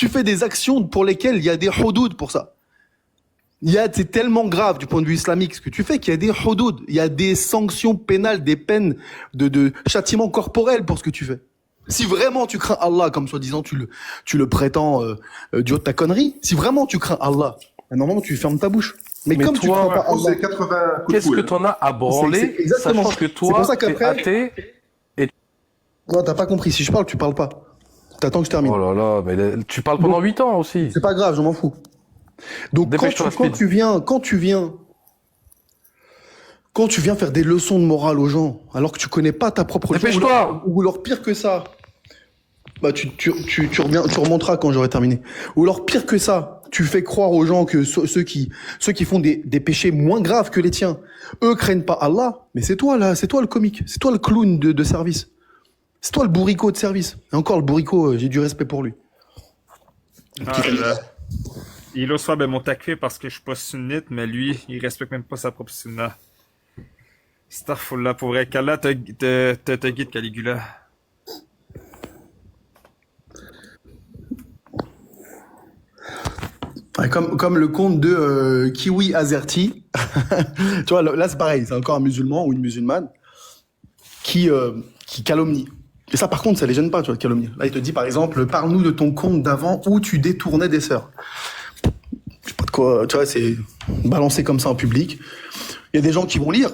Tu fais des actions pour lesquelles il y a des houdoud pour ça. C'est tellement grave du point de vue islamique ce que tu fais qu'il y a des houdoud, il y a des sanctions pénales, des peines de châtiment corporel pour ce que tu fais. Si vraiment tu crains Allah, comme soi-disant tu le prétends du haut de ta connerie, si vraiment tu crains Allah, normalement tu fermes ta bouche. Mais comme tu crains pas Allah, 80 coups de Qu'est-ce que poule. t'en as à branler, exactement. sachant que C'est toi, pour ça t'es qu'après- athée. non, t'as pas compris. Si je parle, tu parles pas. T'attends que je termine. Oh là là, mais tu parles pendant 8 ans aussi. C'est pas grave, je m'en fous. Donc Dépêche-toi, quand tu viens faire des leçons de morale aux gens, alors que tu connais pas ta propre religion, Dépêche-toi. ou alors pire que ça, bah tu remonteras quand j'aurai terminé. Ou alors pire que ça, tu fais croire aux gens que ceux qui font des péchés moins graves que les tiens, eux craignent pas Allah, mais c'est toi là, c'est toi le comique, c'est toi le clown de service, c'est toi le bourricot de service. Et encore le bourricot, j'ai du respect pour lui. Il ose faire mon takfir parce que je suis pas sunnite, mais lui, il respecte même pas sa propre sunna. Astaghfirullah, pour vrai, qu'Allah te guide, Caligula. Ouais, comme le conte de Kiwi Azerty. Tu vois, là c'est pareil, c'est encore un musulman ou une musulmane qui calomnie. Et ça par contre, ça les gêne pas, tu vois, de calomnier. Là il te dit par exemple, parle-nous de ton compte d'avant où tu détournais des sœurs. Je sais pas de quoi, tu vois, c'est balancé comme ça en public. Il y a des gens qui vont lire.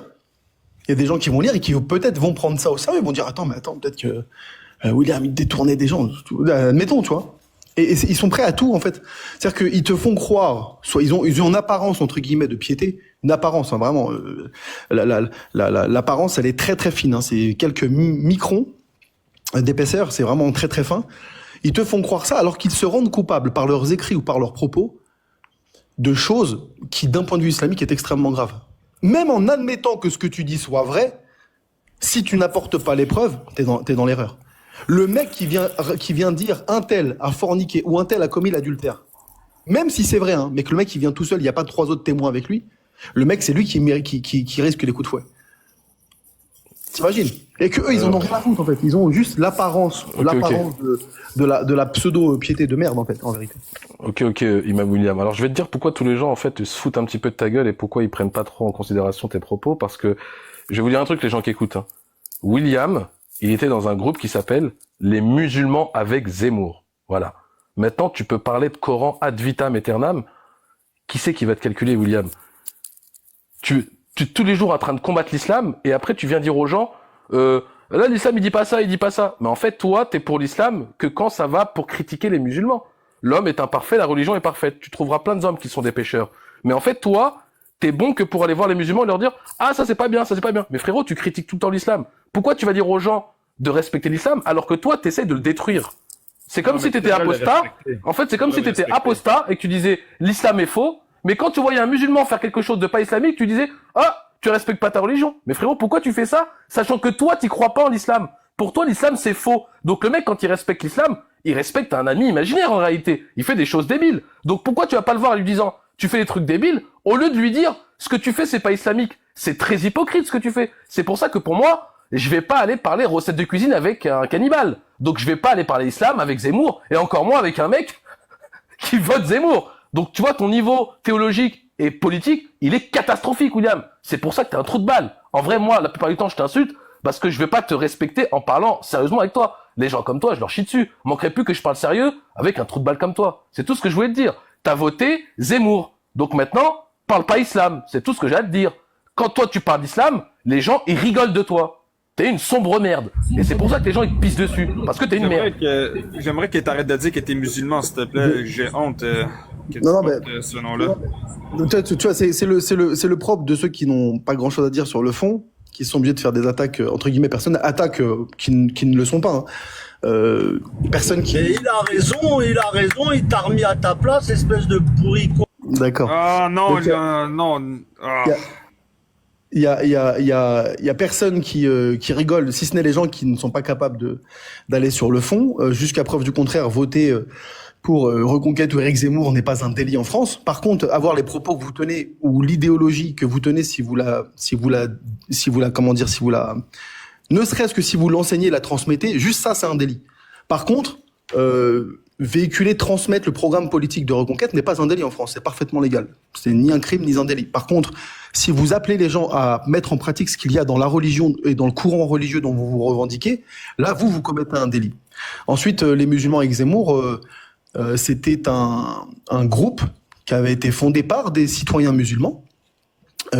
Il y a des gens qui vont lire et qui peut-être vont prendre ça au sérieux. Ils vont dire, attends, peut-être que William, il détournait des gens. Admettons, tu vois. Et ils sont prêts à tout, en fait. C'est-à-dire qu'ils te font croire, soit ils ont une apparence, entre guillemets, de piété. Une apparence, hein, vraiment. L'apparence, elle est très, très fine. Hein, c'est quelques microns d'épaisseur. C'est vraiment très, très fin. Ils te font croire ça alors qu'ils se rendent coupables par leurs écrits ou par leurs propos de choses qui, d'un point de vue islamique, est extrêmement grave. Même en admettant que ce que tu dis soit vrai, si tu n'apportes pas les preuves, t'es dans l'erreur. Le mec qui vient dire un tel a forniqué ou un tel a commis l'adultère, même si c'est vrai, hein, mais que le mec il vient tout seul, il n'y a pas 3 autres témoins avec lui, le mec c'est lui qui risque les coups de fouet. T'imagines? Et que eux ils en ont rien à foutre en fait, ils ont juste l'apparence de la pseudo-piété de merde en fait, en vérité. Ok, Imam William. Alors je vais te dire pourquoi tous les gens en fait se foutent un petit peu de ta gueule et pourquoi ils prennent pas trop en considération tes propos, parce que je vais vous dire un truc, les gens qui écoutent. Hein. William, il était dans un groupe qui s'appelle les musulmans avec Zemmour. Voilà. Maintenant, tu peux parler de Coran ad vitam aeternam. Qui c'est qui va te calculer, William? Tu tous les jours en train de combattre l'islam et après tu viens dire aux gens là l'islam il dit pas ça, il dit pas ça. Mais en fait, toi, t'es pour l'islam que quand ça va pour critiquer les musulmans. L'homme est imparfait, la religion est parfaite. Tu trouveras plein d'hommes qui sont des pécheurs. Mais en fait, toi, t'es bon que pour aller voir les musulmans et leur dire « Ah, ça c'est pas bien, ça c'est pas bien ». Mais frérot, tu critiques tout le temps l'islam. Pourquoi tu vas dire aux gens de respecter l'islam alors que toi, t'essayes de le détruire? C'est comme si t'étais apostat. En fait, c'est comme si t'étais apostat et que tu disais « L'islam est faux ». Mais quand tu voyais un musulman faire quelque chose de pas islamique, tu disais « Ah, tu respectes pas ta religion ». Mais frérot, pourquoi tu fais ça sachant que toi, t'y crois pas en l'islam? Pour toi, l'islam, c'est faux. Donc le mec, quand il respecte l'islam, il respecte un ami imaginaire en réalité. Il fait des choses débiles. Donc pourquoi tu vas pas le voir en lui disant tu fais des trucs débiles au lieu de lui dire ce que tu fais c'est pas islamique. C'est très hypocrite ce que tu fais. C'est pour ça que pour moi, je vais pas aller parler recettes de cuisine avec un cannibale. Donc je vais pas aller parler islam avec Zemmour et encore moins avec un mec qui vote Zemmour. Donc tu vois ton niveau théologique et politique, il est catastrophique William. C'est pour ça que t'es un trou de balle. En vrai moi, la plupart du temps je t'insulte parce que je vais pas te respecter en parlant sérieusement avec toi. Les gens comme toi, je leur chie dessus. Manquerait plus que je parle sérieux avec un trou de balle comme toi. C'est tout ce que je voulais te dire. T'as voté Zemmour. Donc maintenant, parle pas islam. C'est tout ce que j'ai à te dire. Quand toi tu parles d'islam, les gens, ils rigolent de toi. T'es une sombre merde. Et c'est pour ça que les gens, ils te pissent dessus. Parce que t'es une merde. J'aimerais que t'arrêtes de dire que t'es musulman, s'il te plaît. J'ai honte que tu portes ce nom-là. Tu vois, c'est le propre de ceux qui n'ont pas grand-chose à dire sur le fond, qui sont obligés de faire des attaques, entre guillemets, personnelles, attaques qui ne le sont pas. Hein. Personne qui... Mais il a raison, il t'a remis à ta place, espèce de bourricot. D'accord. Ah non, Donc, non. Ah. Il y a personne qui rigole, si ce n'est les gens qui ne sont pas capables d'aller sur le fond. Jusqu'à preuve du contraire, voter pour Reconquête ou Éric Zemmour n'est pas un délit en France. Par contre, avoir les propos que vous tenez ou l'idéologie que vous tenez, ne serait-ce que si vous l'enseignez, la transmettez, juste ça, c'est un délit. Par contre, véhiculer, transmettre le programme politique de Reconquête n'est pas un délit en France, c'est parfaitement légal. C'est ni un crime ni un délit. Par contre, si vous appelez les gens à mettre en pratique ce qu'il y a dans la religion et dans le courant religieux dont vous vous revendiquez, là, vous commettez un délit. Ensuite, les musulmans avec Zemmour, c'était un groupe qui avait été fondé par des citoyens musulmans,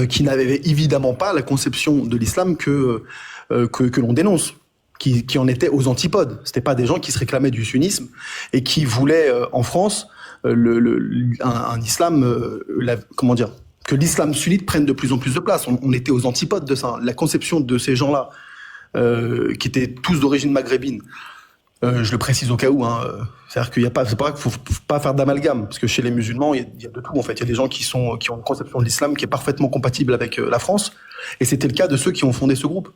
qui n'avaient évidemment pas la conception de l'islam que l'on dénonce, qui en étaient aux antipodes. C'était pas des gens qui se réclamaient du sunnisme et qui voulaient en France un islam, comment dire, que l'islam sunnite prenne de plus en plus de place. On était aux antipodes de ça. La conception de ces gens-là, qui étaient tous d'origine maghrébine, je le précise au cas où, hein, c'est-à-dire qu'il y a pas, c'est pas qu'il faut pas faire d'amalgame, parce que chez les musulmans, il y a de tout en fait. Il y a des gens qui ont une conception de l'islam qui est parfaitement compatible avec la France, et c'était le cas de ceux qui ont fondé ce groupe.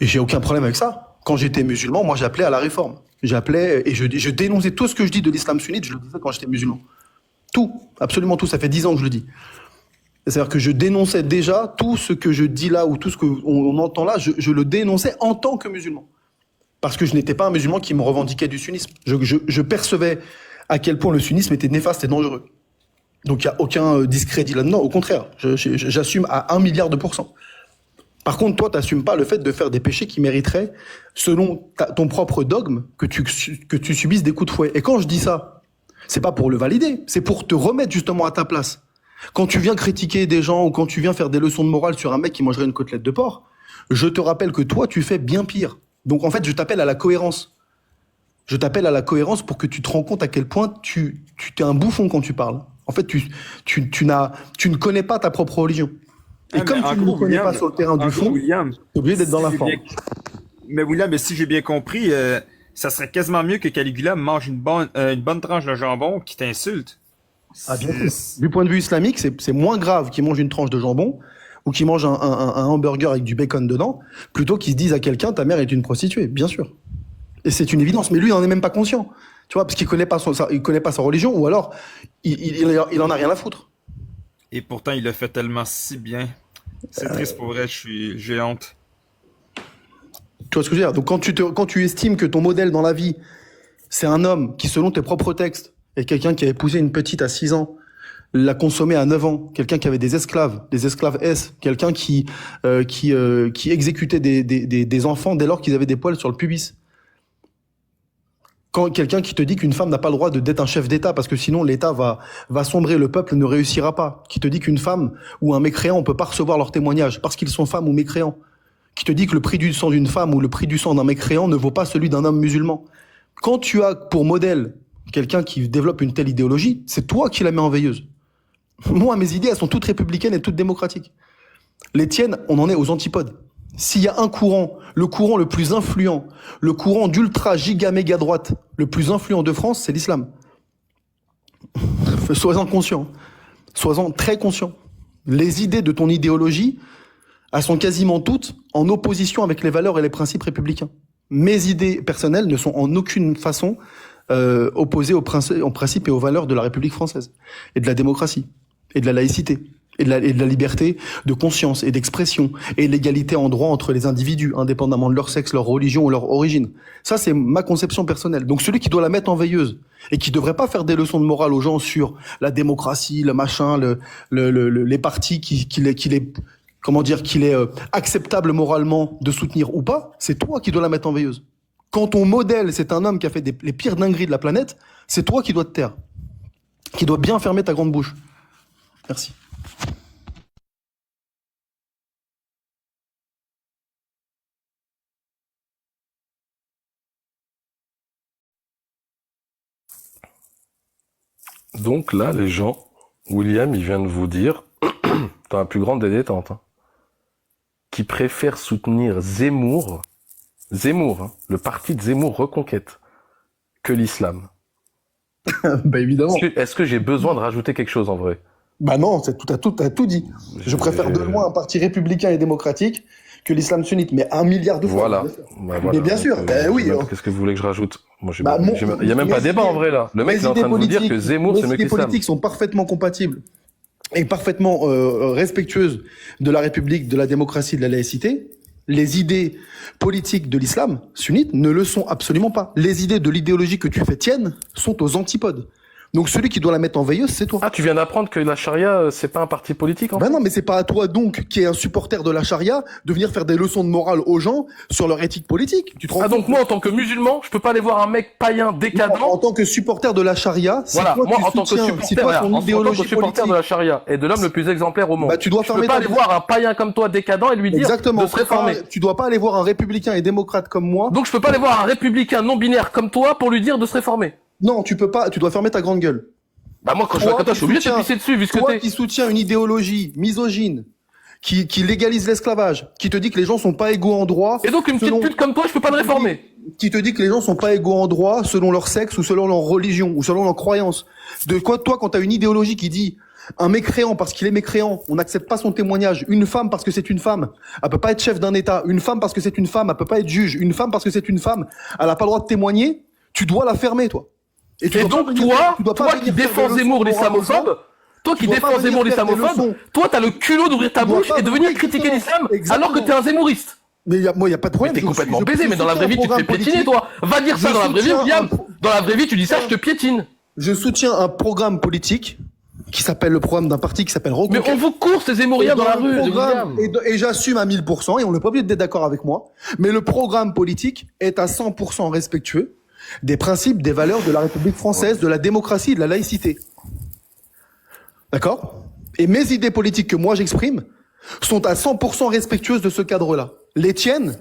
Et j'ai aucun problème avec ça. Quand j'étais musulman, moi j'appelais à la réforme. J'appelais et je dénonçais tout ce que je dis de l'islam sunnite, je le disais quand j'étais musulman. Tout, absolument tout. Ça fait 10 ans que je le dis. C'est-à-dire que je dénonçais déjà tout ce que je dis là ou tout ce qu'on entend là, je le dénonçais en tant que musulman. Parce que je n'étais pas un musulman qui me revendiquait du sunnisme. Je percevais à quel point le sunnisme était néfaste et dangereux. Donc il n'y a aucun discrédit là-dedans. Au contraire, j'assume à 1 milliard de pourcents. Par contre, toi, tu n'assumes pas le fait de faire des péchés qui mériteraient, selon ton propre dogme, que tu subisses des coups de fouet. Et quand je dis ça, c'est pas pour le valider, c'est pour te remettre justement à ta place. Quand tu viens critiquer des gens ou quand tu viens faire des leçons de morale sur un mec qui mangerait une côtelette de porc, je te rappelle que toi, tu fais bien pire. Donc en fait, je t'appelle à la cohérence. Je t'appelle à la cohérence pour que tu te rends compte à quel point tu t'es un bouffon quand tu parles. En fait, tu ne connais pas ta propre religion. Et comme tu ne le connais pas sur le terrain du fond, tu es obligé d'être dans la forme. Mais William, mais si j'ai bien compris, ça serait quasiment mieux que Caligula mange une bonne tranche de jambon qui t'insulte. Ah, bien sûr. Du point de vue islamique, c'est moins grave qu'il mange une tranche de jambon ou qu'il mange un hamburger avec du bacon dedans, plutôt qu'il se dise à quelqu'un, ta mère est une prostituée, bien sûr. Et c'est une évidence, mais lui, il n'en est même pas conscient. Tu vois, parce qu'il connaît pas sa religion, ou alors, il en a rien à foutre. Et pourtant, il le fait tellement si bien. C'est triste pour vrai, j'ai honte. Tu vois ce que je veux dire? Donc quand tu estimes que ton modèle dans la vie, c'est un homme qui, selon tes propres textes, est quelqu'un qui a épousé une petite à 6 ans, l'a consommée à 9 ans, quelqu'un qui avait des esclaves S, quelqu'un qui exécutait des enfants dès lors qu'ils avaient des poils sur le pubis. Quand quelqu'un qui te dit qu'une femme n'a pas le droit d'être un chef d'État parce que sinon l'État va sombrer, le peuple ne réussira pas, qui te dit qu'une femme ou un mécréant on peut pas recevoir leur témoignage parce qu'ils sont femmes ou mécréants, qui te dit que le prix du sang d'une femme ou le prix du sang d'un mécréant ne vaut pas celui d'un homme musulman. Quand tu as pour modèle quelqu'un qui développe une telle idéologie, c'est toi qui la mets en veilleuse. Moi, mes idées, elles sont toutes républicaines et toutes démocratiques. Les tiennes, on en est aux antipodes. S'il y a un courant, le courant le plus influent, le courant d'ultra giga méga droite, le plus influent de France, c'est l'islam. Sois-en conscient. Sois-en très conscient. Les idées de ton idéologie, elles sont quasiment toutes en opposition avec les valeurs et les principes républicains. Mes idées personnelles ne sont en aucune façon opposées aux principes et aux valeurs de la République française et de la démocratie et de la laïcité. Et de la liberté de conscience et d'expression et l'égalité en droit entre les individus, indépendamment de leur sexe, leur religion ou leur origine. Ça, c'est ma conception personnelle. Donc celui qui doit la mettre en veilleuse et qui devrait pas faire des leçons de morale aux gens sur la démocratie, le machin, les partis qu'il est acceptable moralement de soutenir ou pas, c'est toi qui dois la mettre en veilleuse. Quand ton modèle, c'est un homme qui a fait les pires dingueries de la planète, c'est toi qui dois te taire, qui dois bien fermer ta grande bouche. Merci. Donc là, les gens, William, il vient de vous dire, dans la plus grande des détentes, qui préfère soutenir Zemmour, le parti de Zemmour Reconquête, que l'islam. Bah évidemment. Est-ce que j'ai besoin de rajouter quelque chose en vrai? Bah non, t'as tout dit. Je préfère de loin un parti républicain et démocratique que l'islam sunnite, mais 1 milliard de fois. Voilà. Mais bien sûr, oui. Qu'est-ce que vous voulez que je rajoute? Moi, il y a même pas débat en vrai là. Le mec il est en train de vous dire que Zemmour c'est mieux que l'islam. Les idées politiques sont parfaitement compatibles et parfaitement respectueuses de la République, de la démocratie, de la laïcité. les idées politiques de l'islam sunnite ne le sont absolument pas. Les idées de l'idéologie que tu fais tienne sont aux antipodes. Donc celui qui doit la mettre en veilleuse, c'est toi. Ah, tu viens d'apprendre que la charia, c'est pas un parti politique, en fait? Ben non, mais c'est pas à toi donc, qui est un supporter de la charia, de venir faire des leçons de morale aux gens sur leur éthique politique. Tu te rends Ah, compte donc moi, en tant que musulman, je peux pas aller voir un mec païen décadent. En tant que supporter de la charia, si Voilà, toi moi, tu en tant que soutiens, supporter, si toi voilà, ton en tant que idéologie supporter politique, de la charia et de l'homme le plus exemplaire au monde, bah tu dois je peux fermer pas ta aller bouche. voir un païen comme toi décadent et lui dire Exactement. de se réformer. Tu dois pas aller voir un républicain et démocrate comme moi. Donc je peux pas aller voir un républicain non binaire comme toi pour lui dire de se réformer. Non, tu peux pas. Tu dois fermer ta grande gueule. Bah moi, quand je vois comme toi, je suis obligé de te pisser dessus, vu ce que Toi t'es. qui soutiens une idéologie misogyne, qui légalise l'esclavage, qui te dit que les gens sont pas égaux en droit. Et donc une petite pute comme toi, je peux pas le réformer. Qui te dit que les gens sont pas égaux en droit selon leur sexe ou selon leur religion ou selon leur croyance. De quoi, toi, quand t'as une idéologie qui dit un mécréant parce qu'il est mécréant, on n'accepte pas son témoignage. Une femme parce que c'est une femme, elle peut pas être chef d'un État. Une femme parce que c'est une femme, elle peut pas être juge. Une femme parce que c'est une femme, elle a pas le droit de témoigner. Tu dois la fermer, toi. Et donc toi qui défends Zemmour l'islamophobe, toi qui défends Zemmour l'islamophobe, toi t'as le culot d'ouvrir ta bouche et de venir critiquer l'islam alors que t'es un zémouriste. Mais moi, y a pas de problème. Mais t'es complètement baisé, mais dans la vraie vie, tu te fais piétiner, toi. Va dire ça dans la vraie vie, William. Dans la vraie vie, tu dis ça, je te piétine. Je soutiens un programme politique qui s'appelle le programme d'un parti qui s'appelle Reconquête. Mais on vous court ces Zemmouriens dans la rue, William. Et j'assume à 1000%, et on n'est pas obligé d'être d'accord avec moi, mais le programme politique est à 100% respectueux des principes, des valeurs de la République française, de la démocratie et de la laïcité. D'accord? Et mes idées politiques que moi j'exprime sont à 100% respectueuses de ce cadre-là. Les tiennes,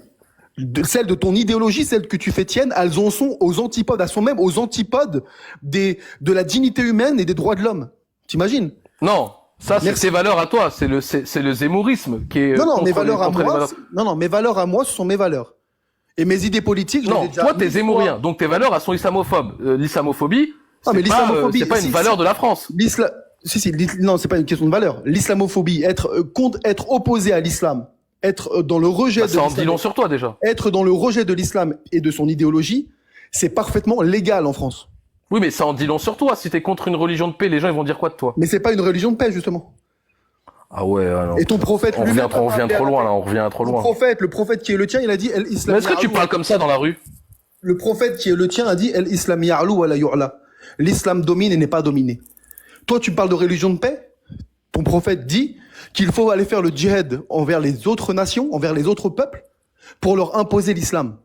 celles de ton idéologie, celles que tu fais tiennes, elles en sont aux antipodes, elles sont même aux antipodes de la dignité humaine et des droits de l'homme. T'imagines? Non. Ça, c'est tes valeurs à toi. C'est le zémourisme qui est. Non, mes valeurs à moi. Non, mes valeurs à moi, ce sont mes valeurs. Et mes idées politiques, non, toi, t'es zémourien. Donc tes valeurs, elles sont islamophobes. L'islamophobie, c'est pas une valeur de la France. Non, c'est pas une question de valeur. L'islamophobie, être opposé à l'islam, être dans le rejet de l'islam. Ça en dit long sur toi, déjà. Être dans le rejet de l'islam et de son idéologie, c'est parfaitement légal en France. Oui, mais ça en dit long sur toi. Si t'es contre une religion de paix, les gens, ils vont dire quoi de toi? Mais c'est pas une religion de paix, justement. Ah ouais, alors. Et ton prophète, on revient trop loin, là, on revient trop loin. Le prophète qui est le tien, il a dit, l'islam. Est-ce que tu parles comme ça dans la rue? Le prophète qui est le tien a dit, l'islam ya'lou wa la yu'la. L'islam domine et n'est pas dominé. Toi, tu parles de religion de paix? Ton prophète dit qu'il faut aller faire le djihad envers les autres nations, envers les autres peuples, pour leur imposer l'islam.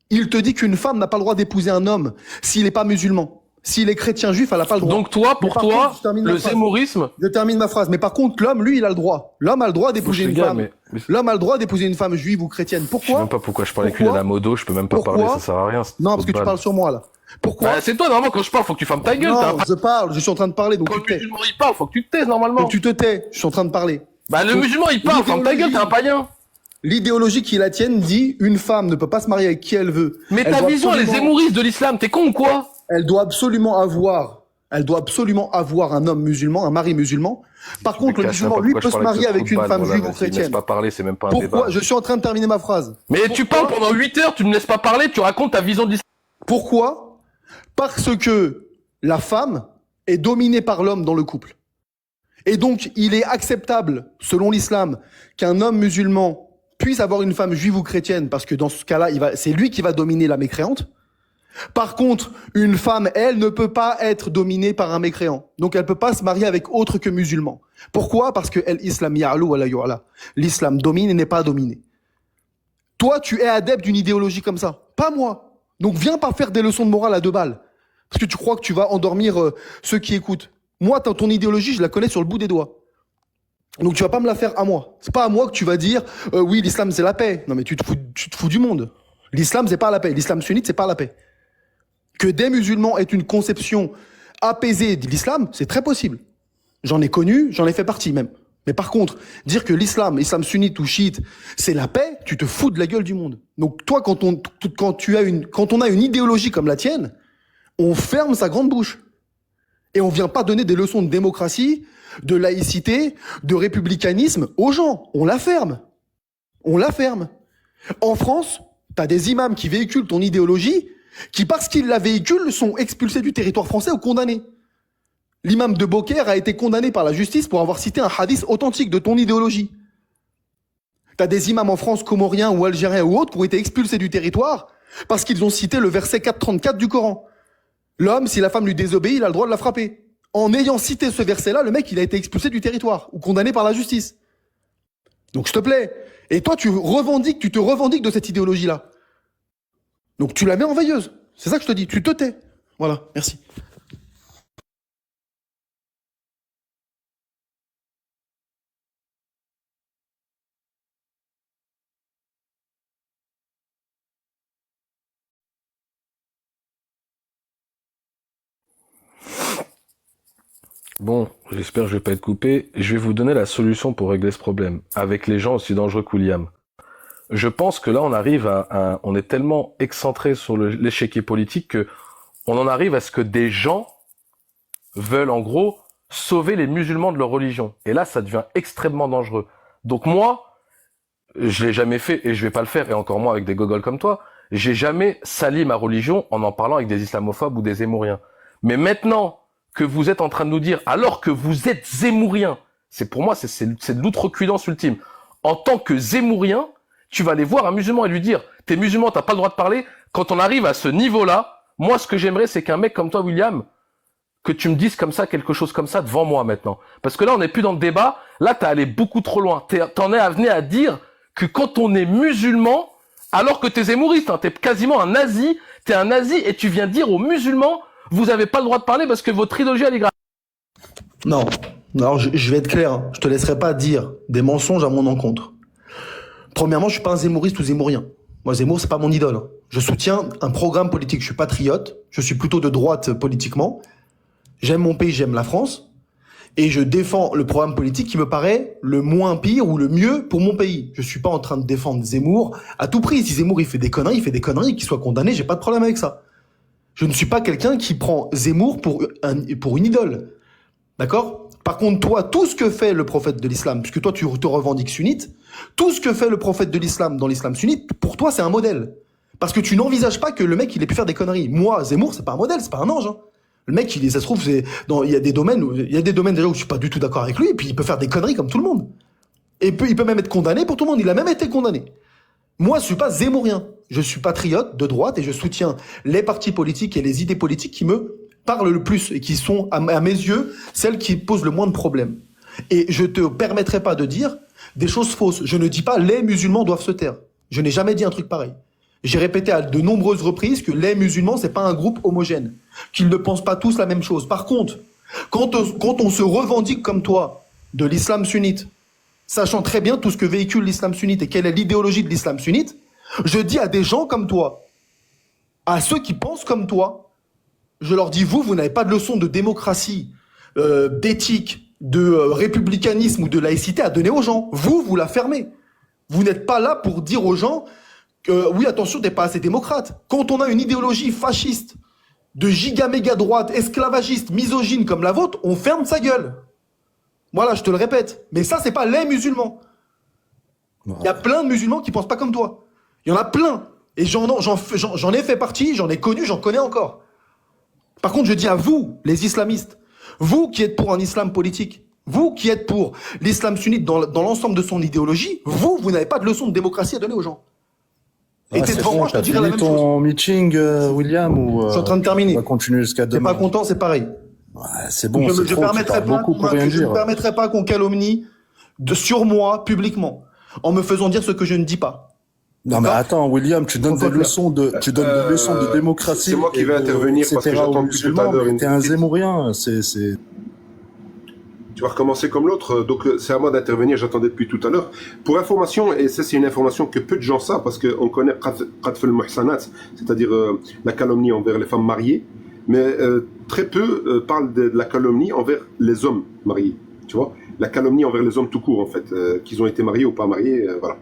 Il te dit qu'une femme n'a pas le droit d'épouser un homme s'il n'est pas musulman. S'il est chrétien juif, elle n'a pas le droit. Donc toi, pour toi, le zémourisme... Je termine ma phrase. Mais par contre, l'homme, lui, il a le droit. L'homme a le droit d'épouser une femme. L'homme a le droit d'épouser une femme juive ou chrétienne. Pourquoi? Je sais même pas pourquoi je parle avec lui à la modo, je peux même pas parler, ça sert à rien. Non, parce que tu parles sur moi, là. Pourquoi? Bah, c'est toi, normalement, quand je parle, faut que tu fermes ta gueule. Non, je parle, je suis en train de parler, donc quand tu te tais. le musulman, il parle, faut que tu te taises, normalement. Donc tu te tais, je suis en train de parler. Bah, le musulman, il parle, ferme ta gueule, t'es un païen. L'idéologie qui est la tienne dit, une femme ne peut pas se marier avec qui elle veut. Mais ta vision, elle est zémouriste de l'islam, t'es con ou quoi? Elle doit absolument avoir un homme musulman, un mari musulman. Par contre, le musulman, lui, peut se marier avec une femme juive ou chrétienne. Laisse pas parler, c'est même pas un débat. Pourquoi? Je suis en train de terminer ma phrase. Mais tu parles pendant 8 heures, tu me laisses pas parler, tu racontes ta vision de l'islam. Pourquoi? Parce que la femme est dominée par l'homme dans le couple. Et donc, il est acceptable, selon l'islam, qu'un homme musulman puisse avoir une femme juive ou chrétienne, parce que dans ce cas-là, c'est lui qui va dominer la mécréante. Par contre, une femme, elle, ne peut pas être dominée par un mécréant. Donc, elle peut pas se marier avec autre que musulman. Pourquoi? Parce que l'islam ya'lou wa la yu'la. L'islam domine et n'est pas dominé. Toi, tu es adepte d'une idéologie comme ça. Pas moi. Donc, viens pas faire des leçons de morale à 2 balles. Parce que tu crois que tu vas endormir ceux qui écoutent. Moi, ton idéologie, je la connais sur le bout des doigts. Donc, tu vas pas me la faire à moi. C'est pas à moi que tu vas dire, oui, l'islam, c'est la paix. Non, mais tu te fous du monde. L'islam, c'est pas la paix. L'islam sunnite, c'est pas la paix. Que des musulmans aient une conception apaisée de l'islam, c'est très possible. J'en ai connu, j'en ai fait partie même. Mais par contre, dire que l'islam sunnite ou chiite, c'est la paix, tu te fous de la gueule du monde. Donc toi, quand on a une idéologie comme la tienne, on ferme sa grande bouche. Et on vient pas donner des leçons de démocratie, de laïcité, de républicanisme aux gens. On la ferme. On la ferme. En France, t'as des imams qui véhiculent ton idéologie, qui, parce qu'ils la véhiculent, sont expulsés du territoire français ou condamnés. L'imam de Beaucaire a été condamné par la justice pour avoir cité un hadith authentique de ton idéologie. T'as des imams en France, comoriens ou algériens ou autres, qui ont été expulsés du territoire parce qu'ils ont cité le verset 434 du Coran. L'homme, si la femme lui désobéit, il a le droit de la frapper. En ayant cité ce verset-là, le mec, il a été expulsé du territoire ou condamné par la justice. Donc, s'il te plaît. Et toi, tu te revendiques de cette idéologie-là. Donc, tu la mets en veilleuse. C'est ça que je te dis. Tu te tais. Voilà. Merci. Bon, j'espère que je vais pas être coupé. Je vais vous donner la solution pour régler ce problème, avec les gens aussi dangereux que William. Je pense que là, on arrive on est tellement excentré sur l'échiquier politique que on en arrive à ce que des gens veulent, en gros, sauver les musulmans de leur religion. Et là, ça devient extrêmement dangereux. Donc moi, je l'ai jamais fait et je vais pas le faire, et encore moins avec des gogoles comme toi. J'ai jamais sali ma religion en parlant avec des islamophobes ou des zémouriens. Mais maintenant que vous êtes en train de nous dire, alors que vous êtes zémourien, pour moi, c'est de l'outrecuidance ultime. En tant que zémourien, tu vas aller voir un musulman et lui dire, t'es musulman, t'as pas le droit de parler. Quand on arrive à ce niveau-là, moi, ce que j'aimerais, c'est qu'un mec comme toi, William, que tu me dises comme ça, quelque chose comme ça devant moi maintenant. Parce que là, on n'est plus dans le débat. Là, t'es allé beaucoup trop loin. T'en es à dire que quand on est musulman, alors que t'es zémouriste, t'es quasiment un nazi, t'es un nazi et tu viens dire aux musulmans, vous avez pas le droit de parler parce que votre idéologie, elle est grave. Non. Alors, je vais être clair. Hein. Je te laisserai pas dire des mensonges à mon encontre. Premièrement, je suis pas un zémouriste ou zémourien. Moi, Zemmour, c'est pas mon idole. Hein. Je soutiens un programme politique. Je suis patriote. Je suis plutôt de droite politiquement. J'aime mon pays, j'aime la France. Et je défends le programme politique qui me paraît le moins pire ou le mieux pour mon pays. Je suis pas en train de défendre Zemmour à tout prix. Si Zemmour, il fait des conneries, qu'il soit condamné, j'ai pas de problème avec ça. Je ne suis pas quelqu'un qui prend Zemmour pour une idole. D'accord ? Par contre, toi, tout ce que fait le prophète de l'islam, puisque toi, tu te revendiques sunnite, tout ce que fait le prophète de l'islam dans l'islam sunnite, pour toi, c'est un modèle. Parce que tu n'envisages pas que le mec, il ait pu faire des conneries. Moi, Zemmour, c'est pas un modèle, c'est pas un ange. Hein. Le mec, ça se trouve, il y a des domaines déjà où je suis pas du tout d'accord avec lui, et puis il peut faire des conneries comme tout le monde. Et il peut même être condamné pour tout le monde. Il a même été condamné. Moi, je suis pas zémourien. Je suis patriote de droite et je soutiens les partis politiques et les idées politiques qui me parlent le plus et qui sont, à mes yeux, celles qui posent le moins de problèmes. Et je te permettrai pas de dire des choses fausses. Je ne dis pas les musulmans doivent se taire. Je n'ai jamais dit un truc pareil. J'ai répété à de nombreuses reprises que les musulmans, c'est pas un groupe homogène, qu'ils ne pensent pas tous la même chose. Par contre, quand on se revendique comme toi de l'islam sunnite, sachant très bien tout ce que véhicule l'islam sunnite et quelle est l'idéologie de l'islam sunnite, je dis à des gens comme toi, à ceux qui pensent comme toi, je leur dis, vous n'avez pas de leçon de démocratie, d'éthique, de républicanisme ou de laïcité à donner aux gens. Vous la fermez. Vous n'êtes pas là pour dire aux gens que, oui, attention, t'es pas assez démocrate. Quand on a une idéologie fasciste, de giga-méga droite, esclavagiste, misogyne comme la vôtre, on ferme sa gueule. Voilà, je te le répète. Mais ça, c'est pas les musulmans. Il y a plein de musulmans qui pensent pas comme toi. Il y en a plein. Et j'en ai fait partie, j'en ai connu, j'en connais encore. Par contre, je dis à vous, les islamistes, vous qui êtes pour un islam politique, vous qui êtes pour l'islam sunnite dans l'ensemble de son idéologie, vous n'avez pas de leçon de démocratie à donner aux gens. Et t'es devant moi, je te dirai la même chose. T'as fini ton meeting, William, ou je suis en train de terminer. On va continuer jusqu'à demain. T'es pas content, c'est pareil. Ouais, c'est bon, je ne permettrai pas qu'on calomnie sur moi publiquement en me faisant dire ce que je ne dis pas. Non mais attends, William, tu donnes des leçons de démocratie. C'est moi qui vais intervenir parce que j'entends plus tout à l'heure. T'es un zémourien, Tu vas recommencer comme l'autre, donc c'est à moi d'intervenir, j'attendais depuis tout à l'heure. Pour information, et ça c'est une information que peu de gens savent, parce qu'on connaît Qadf al-Muhsanat, c'est-à-dire la calomnie envers les femmes mariées, mais très peu parlent de la calomnie envers les hommes mariés, tu vois. La calomnie envers les hommes tout court, en fait, qu'ils ont été mariés ou pas mariés, voilà.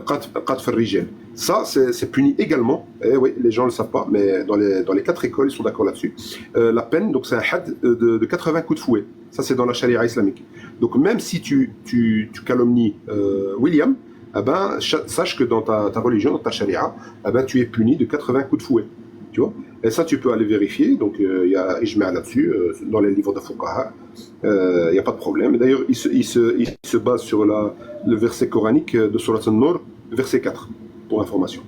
Qadf al-Rijal. Ça, c'est puni également, et oui, les gens ne le savent pas, mais dans les 4 écoles, ils sont d'accord là-dessus. La peine, donc c'est un had de 80 coups de fouet. Ça, c'est dans la charia islamique. Donc, même si tu calomnies William, eh ben, sache que dans ta religion, dans ta charia, eh ben, tu es puni de 80 coups de fouet. Tu vois? Et ça, tu peux aller vérifier. Donc, il y a Ijma' là-dessus, dans les livres de Fuqaha. Il n'y a pas de problème. D'ailleurs, il se base sur le verset coranique de Surat An-Nur, verset 4, pour information.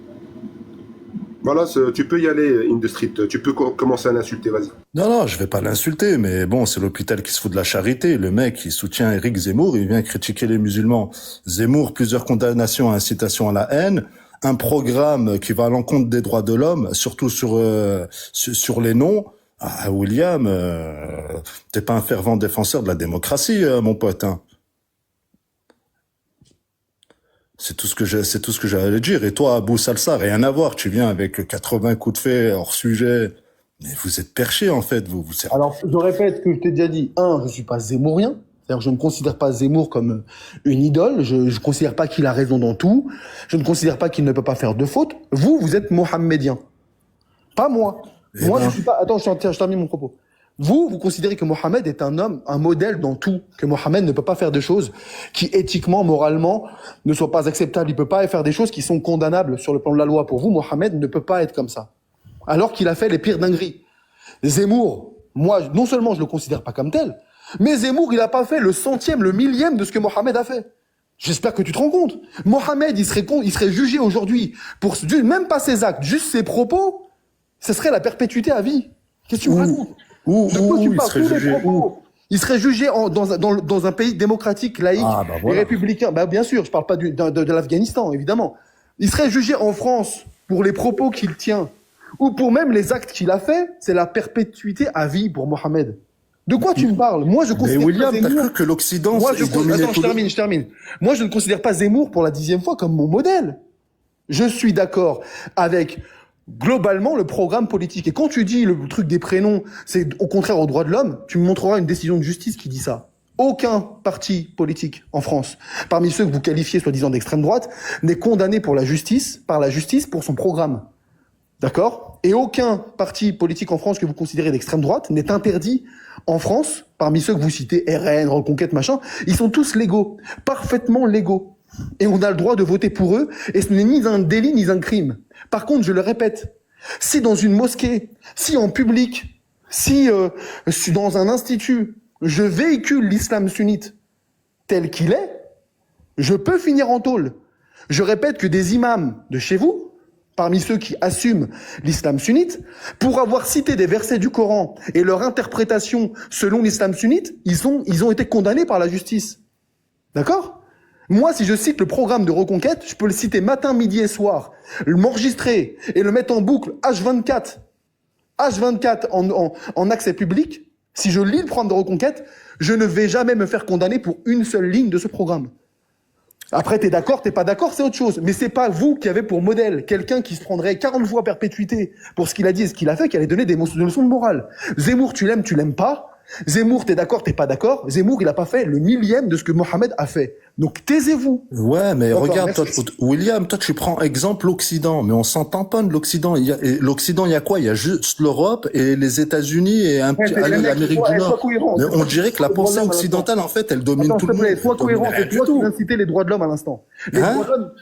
Voilà, tu peux y aller, In the Street. Tu peux commencer à l'insulter, vas-y. Non, je vais pas l'insulter, mais bon, c'est l'hôpital qui se fout de la charité. Le mec, il soutient Éric Zemmour, il vient critiquer les musulmans. Zemmour, plusieurs condamnations à incitation à la haine, un programme qui va à l'encontre des droits de l'homme, surtout sur les noms. Ah, William, t'es pas un fervent défenseur de la démocratie, mon pote, hein. C'est tout ce que j'allais dire. Et toi, Abou Salsa, rien à voir. Tu viens avec 80 coups de fée hors sujet. Mais vous êtes perché, en fait. Vous. Alors, je répète ce que je t'ai déjà dit. Je suis pas zémourien. C'est-à-dire que je ne considère pas Zemmour comme une idole. Je considère pas qu'il a raison dans tout. Je ne considère pas qu'il ne peut pas faire de faute. Vous êtes mohammedien. Pas moi. Moi, je suis pas... Attends, je termine mon propos. Vous considérez que Mohamed est un homme, un modèle dans tout, que Mohamed ne peut pas faire de choses qui éthiquement, moralement, ne soient pas acceptables. Il peut pas faire des choses qui sont condamnables sur le plan de la loi. Pour vous, Mohamed ne peut pas être comme ça. Alors qu'il a fait les pires dingueries. Zemmour, moi, non seulement je le considère pas comme tel, mais Zemmour, il a pas fait le centième, le millième de ce que Mohamed a fait. J'espère que tu te rends compte. Mohamed, il serait jugé aujourd'hui pour même pas ses actes, juste ses propos. Ce serait la perpétuité à vie. Qu'est-ce que tu me racontes? Il serait jugé dans un pays démocratique, laïque et républicain. Bien sûr, je parle pas de l'Afghanistan, évidemment. Il serait jugé en France pour les propos qu'il tient ou pour même les actes qu'il a fait. C'est la perpétuité à vie pour Mohamed. De quoi tu me parles? Moi, je considère mais William, pas Zemmour... t'as cru que l'Occident... Attends, je termine. Moi, je ne considère pas Zemmour pour la 10e fois comme mon modèle. Je suis d'accord avec... globalement le programme politique. Et quand tu dis le truc des prénoms, c'est au contraire aux droits de l'homme, tu me montreras une décision de justice qui dit ça. Aucun parti politique en France, parmi ceux que vous qualifiez soi-disant d'extrême droite, n'est condamné par la justice pour son programme. D'accord? Et aucun parti politique en France que vous considérez d'extrême droite n'est interdit en France, parmi ceux que vous citez, RN, Reconquête, machin. Ils sont tous légaux, parfaitement légaux. Et on a le droit de voter pour eux, et ce n'est ni un délit ni un crime. Par contre, je le répète, si dans une mosquée, si en public, si dans un institut, je véhicule l'islam sunnite tel qu'il est, je peux finir en tôle. Je répète que des imams de chez vous, parmi ceux qui assument l'islam sunnite, pour avoir cité des versets du Coran et leur interprétation selon l'islam sunnite, ils ont été condamnés par la justice. D'accord ? Moi, si je cite le programme de Reconquête, je peux le citer matin, midi et soir, m'enregistrer et le mettre en boucle H24 en accès public. Si je lis le programme de Reconquête, je ne vais jamais me faire condamner pour une seule ligne de ce programme. Après, t'es d'accord, t'es pas d'accord, c'est autre chose. Mais c'est pas vous qui avez pour modèle quelqu'un qui se prendrait 40 fois perpétuité pour ce qu'il a dit et ce qu'il a fait, qui allait donner des leçons de morale. Zemmour, tu l'aimes pas. Zemmour, t'es d'accord, t'es pas d'accord. Zemmour, il a pas fait le millième de ce que Mohamed a fait. Donc, taisez-vous. Ouais, mais regarde, toi, William, toi, tu prends exemple l'Occident, mais on s'entend pas de l'Occident. L'Occident, il y a quoi? Il y a juste l'Europe et les États-Unis et l'Amérique du Nord. Mais on dirait que la pensée occidentale, en fait, elle domine tout le monde. Sois cohérent, c'est toi qui viens de citer les droits de l'homme à l'instant.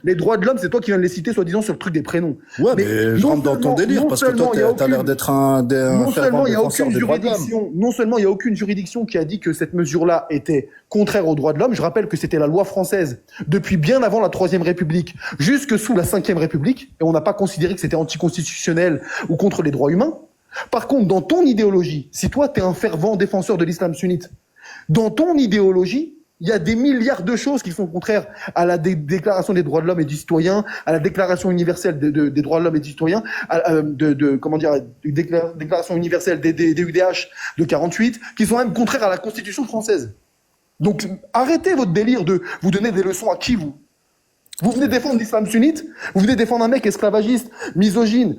Les droits de l'homme, c'est toi qui viens de les citer, soi-disant, sur le truc des prénoms. Ouais, mais je rentre dans ton délire, parce que toi, t'as l'air d'être un fervent défenseur des droits de l'homme. Non seulement il y a aucune juridiction qui a dit que cette mesure-là était contraire aux droits de l'homme. Je rappelle que c'était la loi française depuis bien avant la Troisième République, jusque sous la Cinquième République, et on n'a pas considéré que c'était anticonstitutionnel ou contre les droits humains. Par contre, dans ton idéologie, si toi t'es un fervent défenseur de l'islam sunnite, dans ton idéologie, il y a des milliards de choses qui sont contraires à la déclaration des droits de l'homme et du citoyen, à la déclaration universelle des droits de l'homme et du citoyen, déclaration universelle des UDH de 48, qui sont même contraires à la Constitution française. Donc, arrêtez votre délire de vous donner des leçons à qui, vous? Vous venez défendre l'islam sunnite, vous venez défendre un mec esclavagiste, misogyne,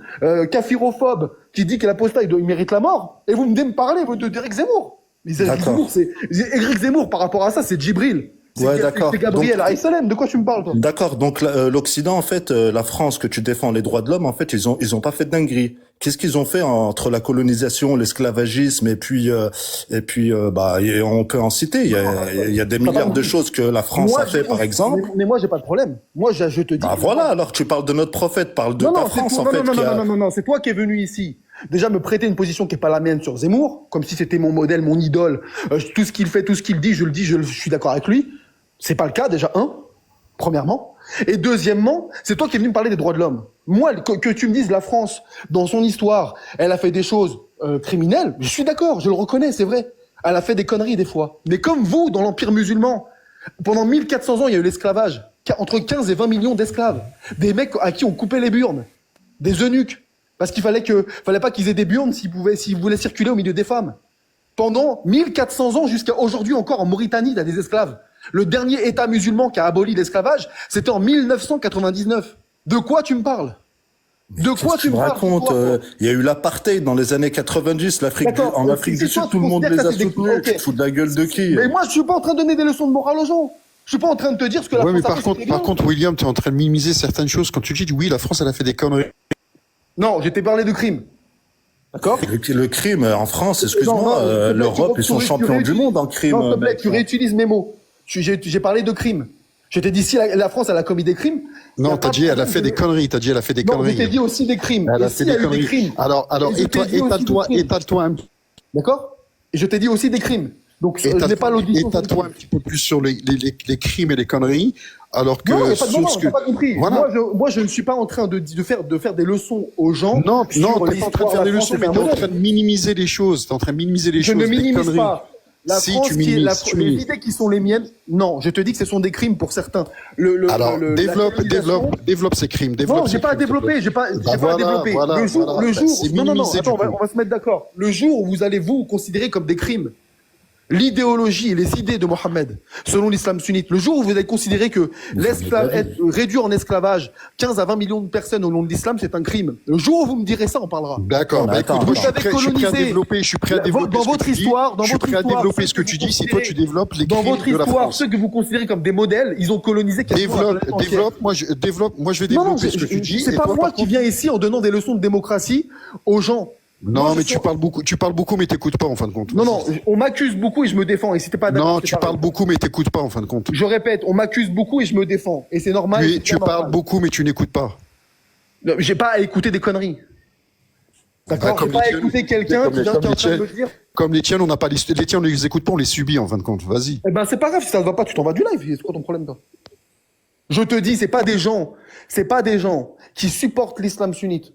kafirophobe, qui dit que l'apostat, il mérite la mort, et vous venez me parler d'Éric Zemmour. Mais Éric Zemmour, par rapport à ça, c'est Djibril. Ouais, d'accord. C'est Gabriel alayhi salam. De quoi tu me parles, toi? D'accord. Donc l'Occident, en fait, la France, que tu défends les droits de l'homme, en fait, ils ont pas fait de dinguerie. Qu'est-ce qu'ils ont fait entre la colonisation, l'esclavagisme et puis on peut en citer. Il y a des milliards de choses que la France a fait, par exemple. Mais moi, j'ai pas de problème. Moi, je te dis. Bah voilà. Alors tu parles de notre prophète, parle de ta France, en fait. Non, c'est toi qui es venu ici. Déjà, me prêter une position qui est pas la mienne sur Zemmour, comme si c'était mon modèle, mon idole. Tout ce qu'il fait, tout ce qu'il dit, je suis d'accord avec lui. C'est pas le cas, déjà, premièrement. Et deuxièmement, c'est toi qui es venu me parler des droits de l'homme. Moi, que tu me dises la France, dans son histoire, elle a fait des choses criminelles, je suis d'accord, je le reconnais, c'est vrai. Elle a fait des conneries des fois. Mais comme vous, dans l'Empire musulman, pendant 1400 ans, il y a eu l'esclavage. Entre 15 et 20 millions d'esclaves. Des mecs à qui on coupait les burnes. Des eunuques. Parce qu'il fallait pas qu'ils aient des burnes s'ils voulaient circuler au milieu des femmes. Pendant 1400 ans jusqu'à aujourd'hui encore en Mauritanie, il y a des esclaves. Le dernier État musulman qui a aboli l'esclavage, c'était en 1999. De quoi tu me parles? De quoi tu me racontes? Il y a eu l'apartheid dans les années 90, en Afrique du Sud, tout le monde les a soutenus. Tu te fous de la gueule de qui? Mais moi, je suis pas en train de donner des leçons de morale aux gens. Je suis pas en train de te dire ce que la France a fait. Par contre, William, tu es en train de minimiser certaines choses quand tu dis oui, la France, elle a fait des conneries. Non, j'étais parlé de crime. D'accord? Le crime en France, excuse-moi, l'Europe, ils sont champions du monde en crime. Non, s'il te plaît, tu réutilises mes mots. J'ai parlé de crime. Je t'ai dit si la France, elle a commis des crimes. Non, t'as dit elle a fait des conneries. T'as dit elle a fait des conneries. Non, je t'ai dit aussi des crimes. Elle a fait des conneries. Alors, étale-toi un peu. D'accord? Et je t'ai dit aussi des crimes. Donc, je n'ai pas l'audition. Étale-toi un petit peu plus sur les crimes et les conneries. Alors que non, t'as pas compris. Voilà. Moi, je ne suis pas en train de faire des leçons aux gens. Non, t'es pas en train de faire des leçons, mais t'es en train de minimiser les choses. T'es en train de minimiser les choses. Je ne minimise pas. La si, France, tu minimises, les idées qui sont les miennes, non, je te dis que ce sont des crimes pour certains. Alors, développe ces crimes. Non, j'ai pas à développer, j'ai pas à développer. Le jour, non, attends, on va se mettre d'accord. Le jour où vous allez vous considérer comme des crimes l'idéologie et les idées de Mohammed, selon l'islam sunnite, le jour où vous allez considérer que être réduit en esclavage 15 à 20 millions de personnes au nom de l'islam, c'est un crime. Le jour où vous me direz ça, on parlera. D'accord, bah écoute, moi, je suis prêt à développer, dans votre histoire, développer ce que tu dis, si toi tu développes les crimes de la France. Dans votre histoire, ceux que vous considérez comme des modèles, ils ont colonisé Développe, moi je vais développer ce que tu dis. C'est pas moi qui viens ici en donnant des leçons de démocratie aux gens. Non, mais tu parles beaucoup, mais t'écoutes pas en fin de compte. Non, on m'accuse beaucoup et je me défends. Et si t'es pas d'accord, non, tu parles beaucoup, mais t'écoutes pas en fin de compte. Je répète, on m'accuse beaucoup et je me défends. Et c'est normal. Tu parles beaucoup, mais tu n'écoutes pas. J'ai pas à écouter des conneries. D'accord? J'ai pas à écouter quelqu'un qui vient en train de me dire. Comme les tiennes, on n'a pas les tiens, on les écoute pas, on les subit en fin de compte. Vas-y. Eh ben, c'est pas grave, si ça ne va pas, tu t'en vas du live. C'est quoi ton problème, toi? Je te dis, c'est pas des gens qui supportent l'islam sunnite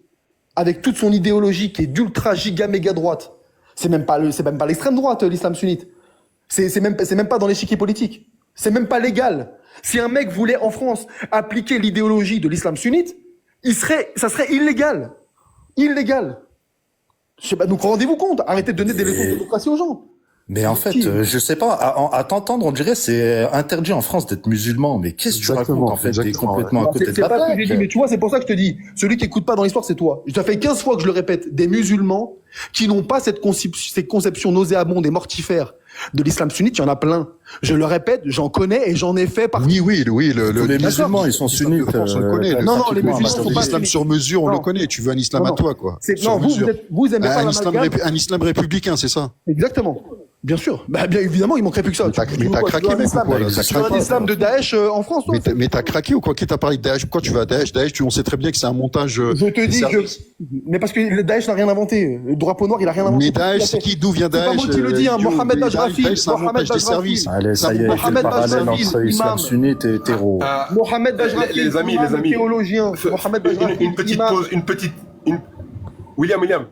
avec toute son idéologie qui est d'ultra giga méga droite. C'est même pas l'extrême droite, l'islam sunnite. C'est même pas dans l'échiquier politique. C'est même pas légal. Si un mec voulait en France appliquer l'idéologie de l'islam sunnite, ça serait illégal. Illégal. Je sais pas, donc rendez-vous compte. Arrêtez de donner des leçons de démocratie aux gens. Mais en fait, je sais pas, à t'entendre, on dirait c'est interdit en France d'être musulman. Mais qu'est-ce que tu racontes en fait? T'es complètement à côté de la plaque. C'est pas ce que j'ai dit, mais tu vois, c'est pour ça que je te dis, celui qui écoute pas dans l'histoire, c'est toi. Ça fait 15 fois que je le répète, des musulmans qui n'ont pas ces conceptions nauséabondes et mortifères de l'islam sunnite, il y en a plein. Je le répète, j'en connais et j'en ai fait partie. Oui, les musulmans, ils sont sunnites. On le connaît. Non, les musulmans sont pas l'islam sur mesure, on le connaît. Tu veux un islam à toi, quoi. Non, vous aimez pas l'amalgame. Un islam républicain, c'est ça? Exactement. Bien sûr. Bah, bien évidemment, il manquerait plus que ça. Mais t'as craqué, mec, ou quoi, là? Tu veux un islam de Daesh en France, toi? Mais t'as craqué ou quoi? Qui t'a parlé de Daesh? Pourquoi tu vas à Daesh? Daesh, on sait très bien que c'est un montage. Je te dis mais parce que le Daesh n'a rien inventé. Le drapeau noir, il a rien inventé. Mais Daesh, c'est qui? D'où vient Daesh? C'est pas moi qui le dis, Mohamed Bajrafi. C'est un montage des services. Allez, ça y est, fait le parallèle entre islam sunnite et terreau. Mohamed Bajrafi, les amis, théologien. Mohamed Bajrafi, une petite pause, William,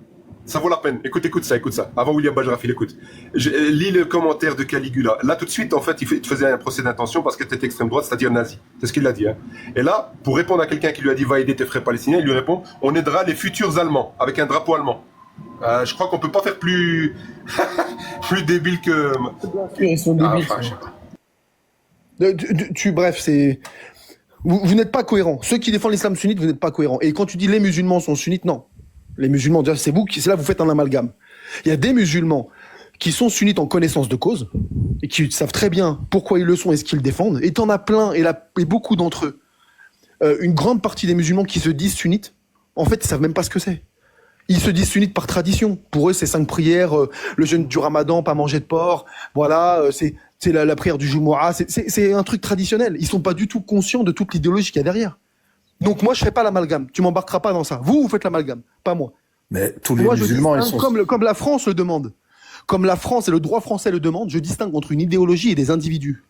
ça vaut la peine. Écoute ça. Avant William Bajrafi, écoute. Lis le commentaire de Caligula. Là, tout de suite, en fait, il te faisait un procès d'intention parce que tu étais extrême droite, c'est-à-dire nazi. C'est ce qu'il a dit. Hein. Et là, pour répondre à quelqu'un qui lui a dit va aider tes frères palestiniens, il lui répond on aidera les futurs Allemands avec un drapeau allemand. Je crois qu'on peut pas faire plus débile que. Ils sont débiles. Bref, c'est. Vous n'êtes pas cohérents. Ceux qui défendent l'islam sunnite, vous n'êtes pas cohérents. Et quand tu dis les musulmans sont sunnites, non. Les musulmans, c'est là vous faites un amalgame. Il y a des musulmans qui sont sunnites en connaissance de cause, et qui savent très bien pourquoi ils le sont et ce qu'ils défendent, et t'en as plein, et beaucoup d'entre eux, une grande partie des musulmans qui se disent sunnites, en fait, ils savent même pas ce que c'est. Ils se disent sunnites par tradition. Pour eux, c'est 5 prières, le jeûne du Ramadan, pas manger de porc, voilà, c'est la prière du Jumu'ah, c'est un truc traditionnel. Ils sont pas du tout conscients de toute l'idéologie qu'il y a derrière. Donc moi, je fais pas l'amalgame. Tu m'embarqueras pas dans ça. Vous faites l'amalgame, pas moi. Mais tous les Moi, musulmans, je ils distingue sont... comme la France le demande. Comme la France et le droit français le demandent, je distingue entre une idéologie et des individus.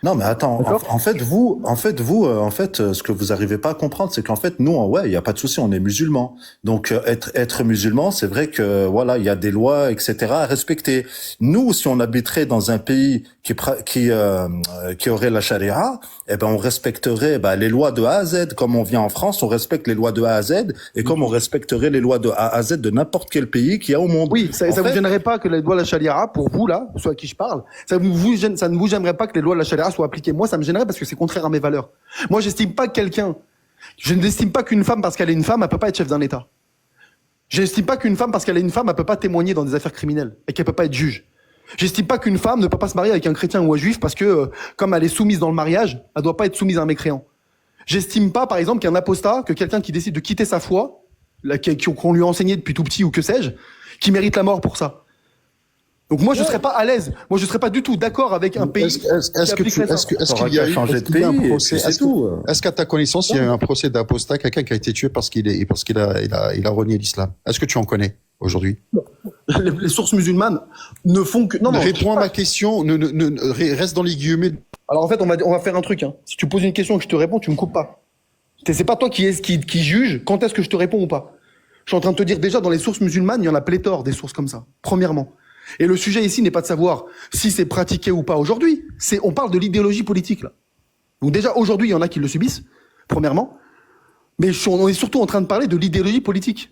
Non, mais attends, en fait, ce que vous arrivez pas à comprendre, c'est qu'en fait, nous, ouais, il y a pas de souci, on est musulmans. Donc, être musulman, c'est vrai que, voilà, il y a des lois, etc., à respecter. Nous, si on habiterait dans un pays qui aurait la charia, eh ben, on respecterait, les lois de A à Z. Comme on vient en France, on respecte les lois de A à Z, et comme on respecterait les lois de A à Z de n'importe quel pays qu'il y a au monde. Oui, ça vous gênerait pas que les lois de la charia, pour vous, là, soit à qui je parle, ça ne vous gênerait pas que les lois de la charia soient appliquées. Moi, ça me gênerait parce que c'est contraire à mes valeurs. Moi, je n'estime pas qu'une femme, parce qu'elle est une femme, elle peut pas être chef d'un État. Je n'estime pas qu'une femme, parce qu'elle est une femme, elle peut pas témoigner dans des affaires criminelles et qu'elle peut pas être juge. J'estime pas qu'une femme ne peut pas se marier avec un chrétien ou un juif parce que, comme elle est soumise dans le mariage, elle doit pas être soumise à un mécréant. J'estime pas, par exemple, qu'un apostat, que quelqu'un qui décide de quitter sa foi, qu'on lui a enseigné depuis tout petit ou que sais-je, qui mérite la mort pour ça. Donc moi, je serais pas à l'aise. Moi, je serais pas du tout d'accord avec un pays. Est-ce qu'il y a changé de pays, un procès? c'est tout. Est-ce qu'à ta connaissance, il y a eu un procès d'apostat, quelqu'un qui a été tué parce qu'il a renié l'islam? Est-ce que tu en connais aujourd'hui? Les sources musulmanes ne font que... Non, réponds à ma question, reste dans les guillemets. Alors en fait, on va faire un truc. Hein. Si tu poses une question et que je te réponds, tu me coupes pas. C'est pas toi qui juge quand est-ce que je te réponds ou pas. Je suis en train de te dire déjà, dans les sources musulmanes, il y en a pléthore des sources comme ça, premièrement. Et le sujet ici n'est pas de savoir si c'est pratiqué ou pas aujourd'hui. On parle de l'idéologie politique, là. Donc déjà, aujourd'hui, il y en a qui le subissent, premièrement. Mais on est surtout en train de parler de l'idéologie politique.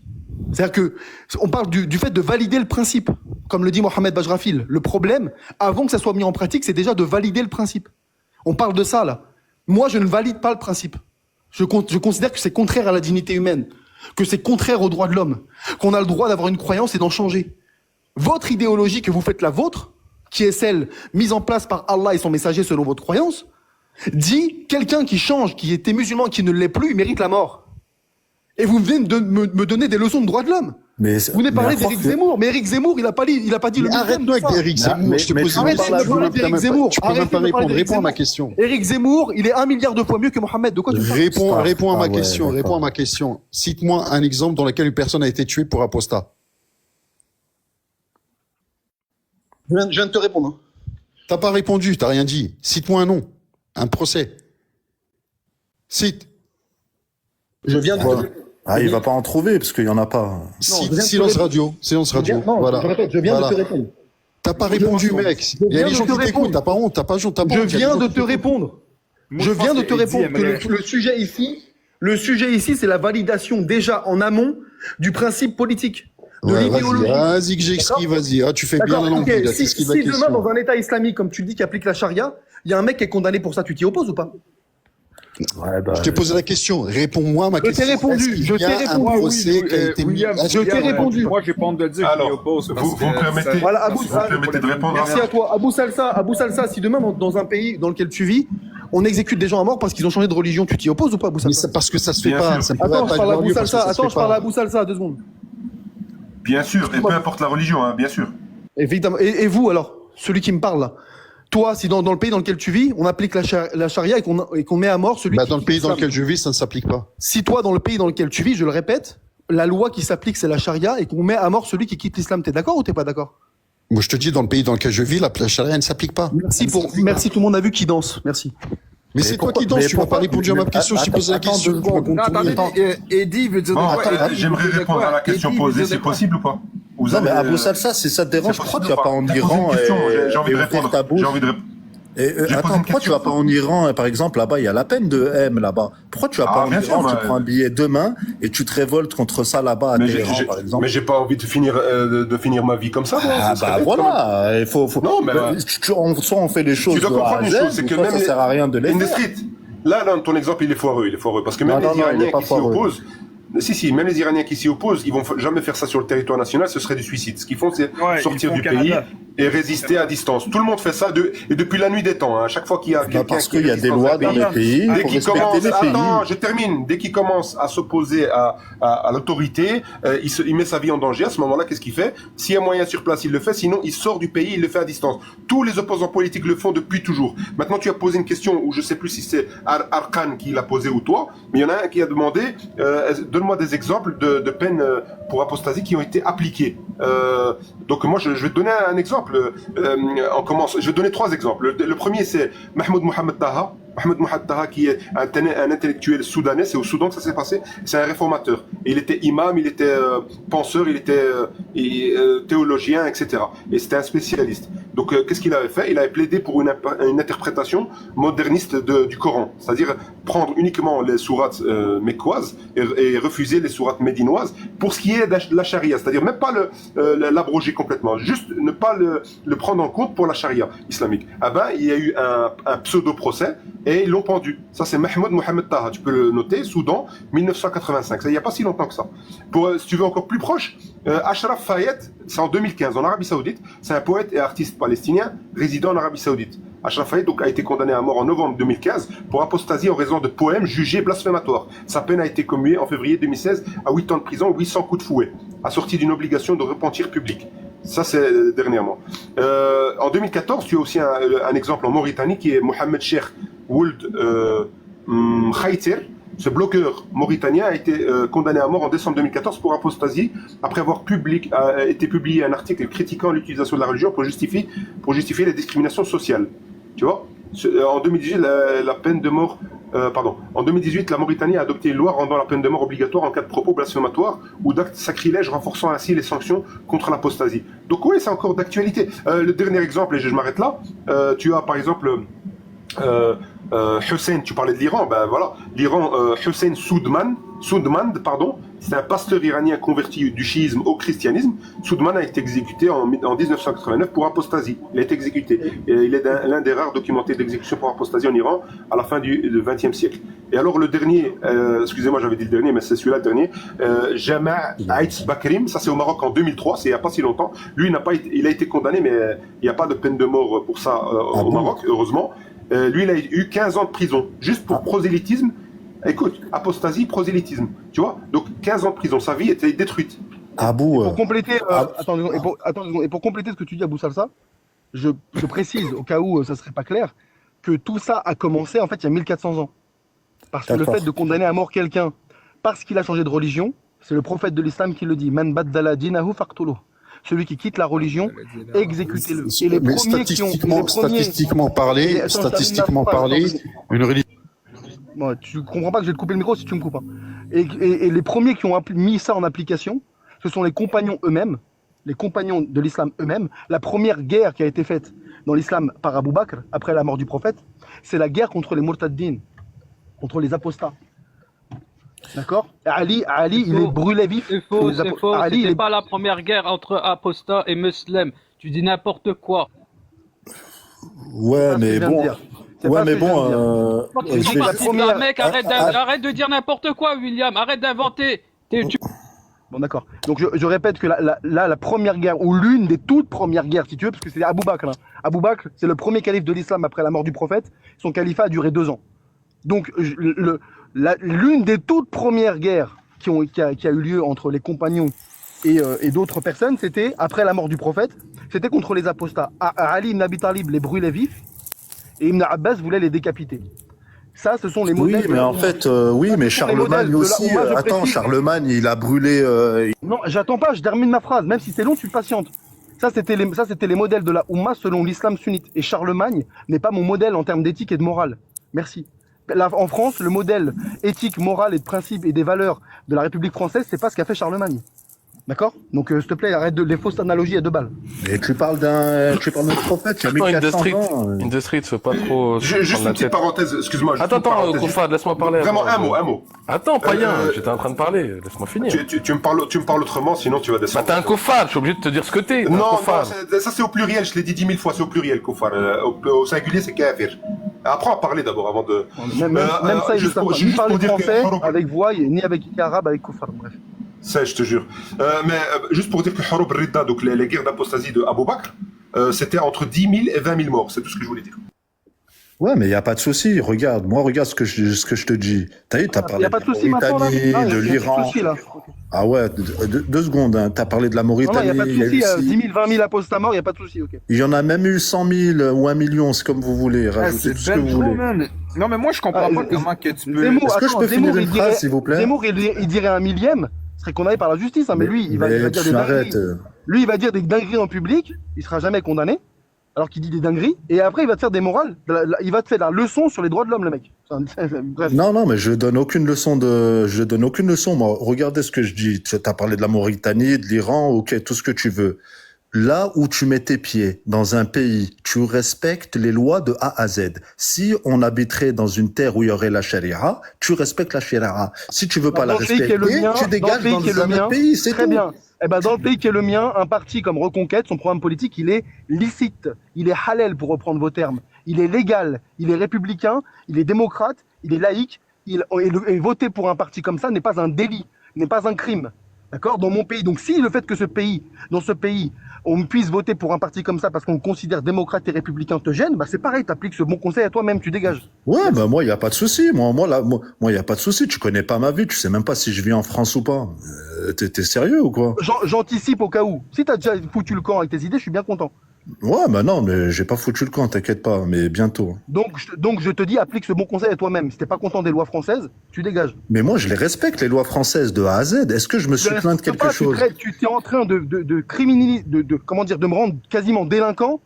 C'est-à-dire que, on parle du fait de valider le principe. Comme le dit Mohamed Bajrafil. Le problème, avant que ça soit mis en pratique, c'est déjà de valider le principe. On parle de ça, là. Moi, je ne valide pas le principe. Je considère que c'est contraire à la dignité humaine. Que c'est contraire aux droits de l'homme. Qu'on a le droit d'avoir une croyance et d'en changer. Votre idéologie que vous faites la vôtre, qui est celle mise en place par Allah et son messager selon votre croyance, dit quelqu'un qui change, qui était musulman, qui ne l'est plus, il mérite la mort. Et vous venez de me donner des leçons de droits de l'homme. Vous venez parler d'Éric Zemmour, mais Éric Zemmour, il a pas dit le Arrête-toi avec Éric Zemmour, je te pose une question. Tu peux même pas répondre, réponds à ma question. Éric Zemmour, il est 1 milliard de fois mieux que Mohamed. De quoi tu parles? Réponds à ma question. Cite-moi un exemple dans lequel une personne a été tuée pour apostat. Je viens de te répondre. T'as pas répondu, t'as rien dit. Cite-moi un nom, un procès. Cite. Je viens de te répondre. Il va pas en trouver parce qu'il y en a pas. Silence radio. Voilà. Je viens de te répondre. T'as pas répondu, mec. Il y a des gens qui t'écoutent. T'as pas honte, t'as pas honte. Je viens de te répondre. Je viens de te répondre que le sujet ici, c'est la validation déjà en amont du principe politique. Vas-y que j'explique, vas-y. Tu fais bien la langue. Si demain, dans un État islamique, comme tu le dis, qui applique la charia, il y a un mec qui est condamné pour ça, tu t'y opposes ou pas? Je t'ai posé la question. Réponds-moi à ma question. Je t'ai répondu. Moi, j'ai pas honte de le dire. Alors, vous me permettez, de répondre. Merci à toi. Abou Salsa, si demain, dans un pays dans lequel tu vis, on exécute des gens à mort parce qu'ils ont changé de religion, tu t'y opposes ou pas, Abou Salsa? Parce que ça se fait pas. Attends, je parle à Abou Salsa, 2 secondes. Bien sûr, et peu importe la religion, hein, bien sûr. Évidemment. Et vous, alors, celui qui me parle là, toi, si dans le pays dans lequel tu vis, on applique la charia et qu'on met à mort celui qui... Dans le pays dans lequel je vis, ça ne s'applique pas. Si toi, dans le pays dans lequel tu vis, je le répète, la loi qui s'applique, c'est la charia et qu'on met à mort celui qui quitte l'islam, t'es d'accord ou t'es pas d'accord? Moi, je te dis, dans le pays dans lequel je vis, la charia ne s'applique pas. Merci, tout le monde a vu qui danse. Merci. Mais c'est toi qui danse, tu m'as pas répondu à ma question, je t'ai posé la question. Eddie veut dire quoi? J'aimerais répondre à la question posée, c'est possible ou pas? Non, mais Abou Salsa, si ça te dérange, pourquoi tu vas pas en Iran J'ai envie de répondre. Attends, pourquoi tu vas pas en Iran, par exemple, là-bas, il y a la peine de M, là-bas. Pourquoi tu vas pas en Iran, tu prends un billet demain et tu te révoltes contre ça là-bas à Téhéran, par exemple? Mais j'ai pas envie de finir ma vie comme ça. Voilà, il faut, non, mais soit on fait les choses. Tu dois comprendre une chose, c'est que même ça sert à rien de les faire. Là, ton exemple, il est foireux, parce que même les Iraniens qui s'y opposent, même les Iraniens qui s'y opposent, ils vont jamais faire ça sur le territoire national, ce serait du suicide. Ce qu'ils font, c'est sortir du pays. et résister à distance. Tout le monde fait ça et depuis la nuit des temps. Hein. Chaque fois qu'il y a quelqu'un parce qui qu'il y a résiste des dans lois un dans pays, les pays, il dès faut qu'il respecter commence, les pays. attends, je termine. Dès qu'il commence à s'opposer à l'autorité, il met sa vie en danger. À ce moment-là, qu'est-ce qu'il fait? S'il y a moyen sur place, il le fait. Sinon, il sort du pays, il le fait à distance. Tous les opposants politiques le font depuis toujours. Maintenant, tu as posé une question où je sais plus si c'est Arkan qui l'a posé ou toi, mais il y en a un qui a demandé donne-moi des exemples de peines pour apostasie qui ont été appliquées. Donc moi, je vais te donner un exemple. Je vais donner 3 exemples. Le premier, c'est Mahmoud Mohamed Taha. Mahmoud Mohamed Taha, qui est un intellectuel soudanais, c'est au Soudan que ça s'est passé, c'est un réformateur. Et il était imam, il était penseur, il était théologien, etc. Et c'était un spécialiste. Donc qu'est-ce qu'il avait fait? Il avait plaidé pour une interprétation moderniste du Coran, c'est-à-dire prendre uniquement les sourates mécoises et refuser les sourates médinoises pour ce qui est de la charia, c'est-à-dire même pas l'abroger complètement, juste ne pas le prendre en compte pour la charia islamique. Ah ben, il y a eu un pseudo-procès et ils l'ont pendu. Ça, c'est Mahmoud Mohamed Taha. Tu peux le noter, Soudan, 1985. Ça, il n'y a pas si longtemps que ça. Si tu veux encore plus proche, Ashraf Fayed, c'est en 2015, en Arabie Saoudite. C'est un poète et artiste palestinien résidant en Arabie Saoudite. Ashraf Fayed donc, a été condamné à mort en novembre 2015 pour apostasie en raison de poèmes jugés blasphématoires. Sa peine a été commuée en février 2016 à 8 ans de prison, 800 coups de fouet, assorti d'une obligation de repentir public. Ça, c'est dernièrement. En 2014, tu as aussi un exemple en Mauritanie qui est Mohamed Cheikh Ould Khaïtir. Ce blogueur mauritanien a été condamné à mort en décembre 2014 pour apostasie après avoir été publié un article critiquant l'utilisation de la religion pour justifier les discriminations sociales. Tu vois, en 2018, la peine de mort. En 2018, la Mauritanie a adopté une loi rendant la peine de mort obligatoire en cas de propos blasphématoires ou d'actes sacrilèges, renforçant ainsi les sanctions contre l'apostasie. Donc oui, c'est encore d'actualité. Le dernier exemple, et je m'arrête là, tu as par exemple Hussein, tu parlais de l'Iran, ben voilà, l'Iran, Hussein Soudmand, c'est un pasteur iranien converti du chiisme au christianisme. Soudmand a été exécuté en 1989 pour apostasie. Il a été exécuté. Et il est l'un des rares documentés d'exécution pour apostasie en Iran à la fin du XXe siècle. Et alors le dernier, excusez-moi, j'avais dit le dernier, mais c'est celui-là le dernier, Jama' Aïtz Bakrim, ça c'est au Maroc en 2003, c'est il n'y a pas si longtemps. Lui, il a été condamné, mais il n'y a pas de peine de mort pour ça au Maroc, heureusement. Lui, il a eu 15 ans de prison, juste pour prosélytisme. Écoute, apostasie, prosélytisme, tu vois. Donc 15 ans de prison, sa vie était détruite. Pour compléter, et pour compléter ce que tu dis, Abou Salsa, je précise, au cas où ça serait pas clair, que tout ça a commencé en fait il y a 1400 ans. Parce que le fait de condamner à mort quelqu'un parce qu'il a changé de religion, c'est le prophète de l'islam qui le dit. Man baddala dinahu faqtuluh. Celui qui quitte la religion, exécutez-le. Et les mais premiers statistiquement parlé, une religion. Bon, tu comprends pas que je vais te couper le micro si tu me coupes. Hein. Et les premiers qui ont mis ça en application, ce sont les compagnons eux-mêmes, les compagnons de l'islam eux-mêmes. La première guerre qui a été faite dans l'islam par Abu Bakr, après la mort du prophète, c'est la guerre contre les murtaddin, contre les apostats. D'accord? Ali, il est brûlé vif. C'est faux. C'était pas la première guerre entre apostats et musulmans. Tu dis n'importe quoi. Ouais, mais bon. Ouais, mais bon. Mec, arrête de dire n'importe quoi, William. Arrête d'inventer. Bon, d'accord. Donc, je répète que la première guerre, ou l'une des toutes premières guerres, si tu veux, parce que c'est Abu Bakr. Hein. Abu Bakr, c'est le premier calife de l'islam après la mort du prophète. Son califat a duré 2 ans. Donc, l'une des toutes premières guerres qui a eu lieu entre les compagnons et d'autres personnes, c'était, après la mort du prophète, c'était contre les apostats. Ali ibn Abi Talib les brûlait vifs, et Ibn Abbas voulait les décapiter. Ça, ce sont les modèles. Oui, mais en fait, mais Charlemagne aussi. Charlemagne, il a brûlé. Non, j'attends pas, je termine ma phrase. Même si c'est long, tu patientes. Ça, c'était les modèles de la Oumma selon l'islam sunnite. Et Charlemagne n'est pas mon modèle en termes d'éthique et de morale. Merci. Là, en France, le modèle éthique, moral et de principe et des valeurs de la République française, c'est pas ce qu'a fait Charlemagne. D'accord? Donc, s'il te plaît, arrête les fausses analogies à 2 balles. Et tu parles d'un prophète qui a 1400 ans. Industrie, tu fais pas trop. Juste une petite parenthèse, excuse-moi. Attends, Koufad, laisse-moi parler. Vraiment, un mot. Attends, pas rien, j'étais en train de parler, laisse-moi finir. Tu me parles autrement, sinon tu vas descendre. Bah, t'es un Koufad, je suis obligé de te dire ce que t'es. Non, ça c'est au pluriel, je l'ai dit 10 000 fois, c'est au pluriel, Koufar. Au singulier, c'est kafir. Apprends à parler d'abord avant de. Même ça, il ne parle pas français avec voix, ni avec arabe, avec Koufar, bref. Ça, je te jure. Mais juste pour dire que Haroub Ridda, donc les guerres d'apostasie de Abu Bakr, c'était entre 10 000 et 20 000 morts. C'est tout ce que je voulais dire. Ouais, mais il y a pas de souci. Regarde, regarde ce que je te dis. T'as vu, t'as Il parlé n'y a de pas la de souci maintenant, là. Mauritanie, Ah, de il y a plus de l'Iran. souci, là. Ah ouais, 2 secondes. Hein. T'as parlé de la Non, non, il Mauritanie. n'y a pas de Il y a eu souci. aussi- 10 000, 20 000 apostats morts, il n'y a pas de souci, ok. il y en a même eu 100 000 ou 1 million, c'est comme vous voulez. Ah, Rajoutez c'est tout ce que ben vous trop, voulez. man. Non, mais moi, je comprends Ah, pas comment que tu peux... Zemmour, Est-ce que je attends, peux finir Zemmour, une phrase, s'il vous plaît? Zemmour, il dirait un millième, ce serait condamné par la justice, hein, mais lui, il va dire des tu dingueries. arrêtes. Lui, il va dire des dingueries en public, il sera jamais condamné, alors qu'il dit des dingueries, et après, il va te faire des morales, il va te faire la leçon sur les droits de l'homme, le mec. Bref. Non, mais je donne aucune leçon moi. Regardez ce que je dis. Tu as parlé de la Mauritanie, de l'Iran, ok, tout ce que tu veux. Là où tu mets tes pieds, dans un pays, tu respectes les lois de A à Z. Si on habiterait dans une terre où il y aurait la charia, tu respectes la charia. Si tu veux pas la Dans le pays qui est respecter, le mien, tu dégages dans un autre pays, c'est très tout. bien. Eh ben, dans le pays qui est le mien, un parti comme Reconquête, son programme politique, il est licite, il est halal pour reprendre vos termes, il est légal, il est républicain, il est démocrate, il est laïque, et voter pour un parti comme ça n'est pas un délit, n'est pas un crime. D'accord? Dans mon pays. Donc, si le fait que dans ce pays, on puisse voter pour un parti comme ça parce qu'on le considère démocrate et républicain te gêne, bah c'est pareil, t'appliques ce bon conseil à toi-même, tu dégages. Ouais, bah moi, il y a pas de souci. Moi, il y a pas de souci. Tu connais pas ma vie, tu sais même pas si je vis en France ou pas. T'es sérieux ou quoi? J'anticipe au cas où. Si t'as déjà foutu le camp avec tes idées, je suis bien content. Ouais, bah non, mais j'ai pas foutu le camp, t'inquiète pas, mais bientôt. Donc je te dis, applique ce bon conseil à toi-même. Si t'es pas content des lois françaises, tu dégages. Mais moi, je les respecte, les lois françaises de A à Z. Est-ce que je me suis plaint de quelque chose? Tu es en train de criminaliser, comment dire, de me rendre quasiment délinquant,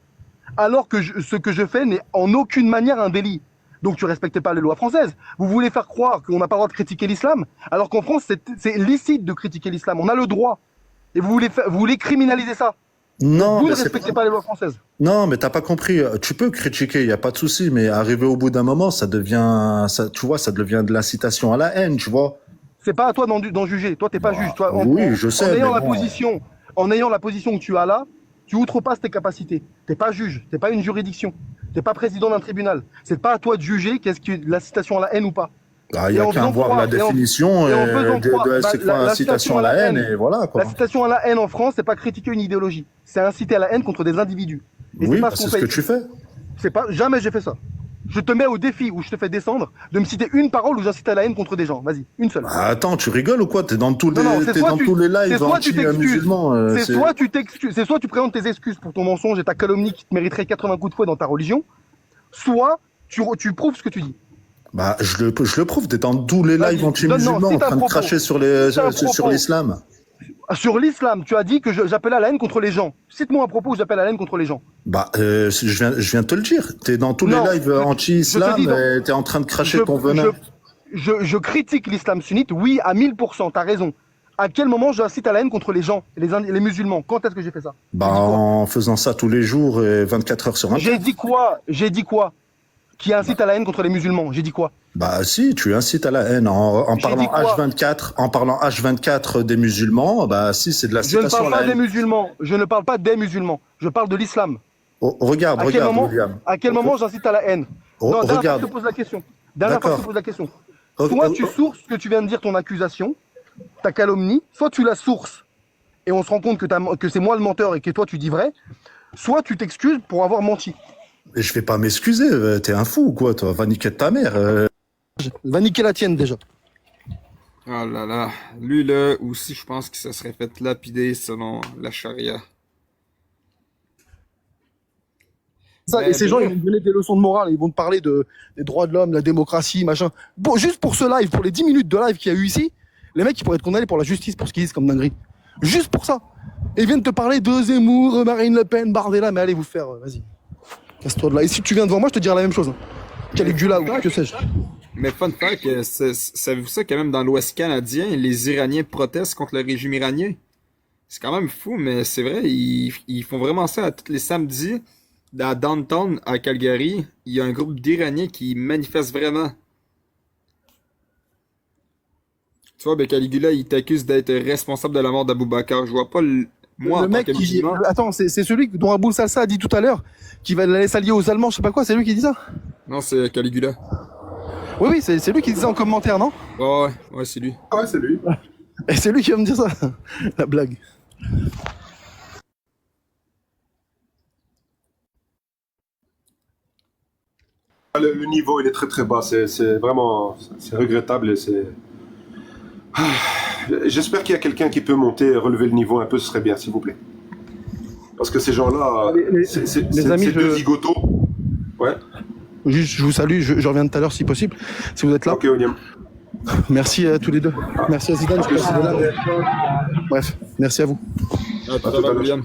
alors que ce que je fais n'est en aucune manière un délit. Donc tu respectes pas les lois françaises. Vous voulez faire croire qu'on n'a pas le droit de critiquer l'islam, alors qu'en France, c'est licite de critiquer l'islam. On a le droit. Et vous voulez criminaliser ça. Non, Vous ne mais c'est respectez pas les lois françaises. Non, mais t'as pas compris. Tu peux critiquer, il y a pas de souci, mais arrivé au bout d'un moment, ça devient de l'incitation à la haine, tu vois. C'est pas à toi d'en juger. Toi, t'es pas juge. Toi, oui, je sais, En ayant mais la bon. en ayant la position que tu as là, tu outrepasses tes capacités. T'es pas juge. T'es pas une juridiction. T'es pas président d'un tribunal. C'est pas à toi de juger qu'est-ce que l'incitation à la haine ou pas. Il y a qu'à voir la définition c'est quoi incitation à la haine, et voilà, quoi. L'incitation à la haine en France, c'est pas critiquer une idéologie. C'est inciter à la haine contre des individus. Et Oui, pas c'est ce que tu fais. C'est pas, jamais j'ai fait ça. Je te mets au défi où je te fais descendre de me citer une parole où j'incite à la haine contre des gens. Vas-y, une seule. Attends, tu rigoles ou quoi? T'es dans tous les, Non, t'es dans tous les lives anti-musulmans. C'est soit tu t'excuses, c'est soit tu présentes tes excuses pour ton mensonge et ta calomnie qui te mériterait 80 coups de fouet dans ta religion, soit tu prouves ce que tu dis. Bah, je le prouve, t'es dans tous les Vas-y, lives anti-musulmans en train de cracher sur l'islam. Sur l'islam, tu as dit que j'appelle à la haine contre les gens. Cite-moi un propos où j'appelle à la haine contre les gens. Bah, je viens de te le dire. T'es dans tous les lives anti-islam et t'es en train de cracher ton venin. Je critique l'islam sunnite, oui, à 1000%, t'as raison. À quel moment j'incite à la haine contre les gens, les musulmans? Quand est-ce que j'ai fait ça? Bah, en faisant ça tous les jours et 24 heures sur un. J'ai dit quoi? Qui incite à la haine contre les musulmans? J'ai dit quoi? Bah si, tu incites à la haine en parlant H24 des musulmans. Bah si, c'est de la citation. Je ne parle pas des musulmans. Je ne parle pas des musulmans. Je parle de l'islam. Oh, regarde, William. À quel moment j'incite à la haine? Non, regarde. Je te pose la question. Dernière fois que je te pose la question. Ok, Soit tu sources ce que tu viens de dire, ton accusation, ta calomnie, soit tu la sources et on se rend compte que c'est moi le menteur et que toi tu dis vrai, soit tu t'excuses pour avoir menti. Mais je vais pas m'excuser, t'es un fou ou quoi, toi? Va niquer ta mère. Va niquer la tienne déjà. Oh là là. Lui, là, aussi, je pense que ça serait fait lapider selon la charia. Ça, et ces gens, ils vont te donner des leçons de morale, ils vont te parler des droits de l'homme, la démocratie, machin. Bon, juste pour ce live, pour les 10 minutes de live qu'il y a eu ici, les mecs, ils pourraient être condamnés pour la justice, pour ce qu'ils disent comme dinguerie. Juste pour ça. Et ils viennent te parler de Zemmour, Marine Le Pen, Bardella, mais allez vous faire, vas-y. Casse-toi de là. Et si tu viens devant moi, je te dirai la même chose. Hein. Caligula ou que sais-je. Mais fun fact, savez-vous ça quand même dans l'Ouest canadien, les Iraniens protestent contre le régime iranien? C'est quand même fou, mais c'est vrai, ils font vraiment ça tous les samedis. Dans Downtown, à Calgary, il y a un groupe d'Iraniens qui manifestent vraiment. Tu vois, ben Caligula, il t'accuse d'être responsable de la mort d'Abou Bakr. Je vois pas moi, le en mec tant que qui... musulman. Attends, c'est celui dont Abou Salsa a dit tout à l'heure, qui va aller s'allier aux Allemands, je sais pas quoi, c'est lui qui dit ça? Non, c'est Caligula. Oui, c'est lui qui dit ça en commentaire, non? Ouais, c'est lui. Ouais, c'est lui. Et c'est lui qui va me dire ça. La blague. Le niveau, il est très très bas. C'est vraiment, c'est regrettable et c'est. Ah, j'espère qu'il y a quelqu'un qui peut monter, relever le niveau un peu, ce serait bien, s'il vous plaît. Parce que ces gens-là, c'est amis, deux zigotos. Ouais. Juste, je vous salue, je reviens tout à l'heure si possible, si vous êtes là. Ok, William. Merci à tous les deux. Merci à Zidane, je sais pas si vous êtes là. Bref, merci à vous. À tout à l'heure, William.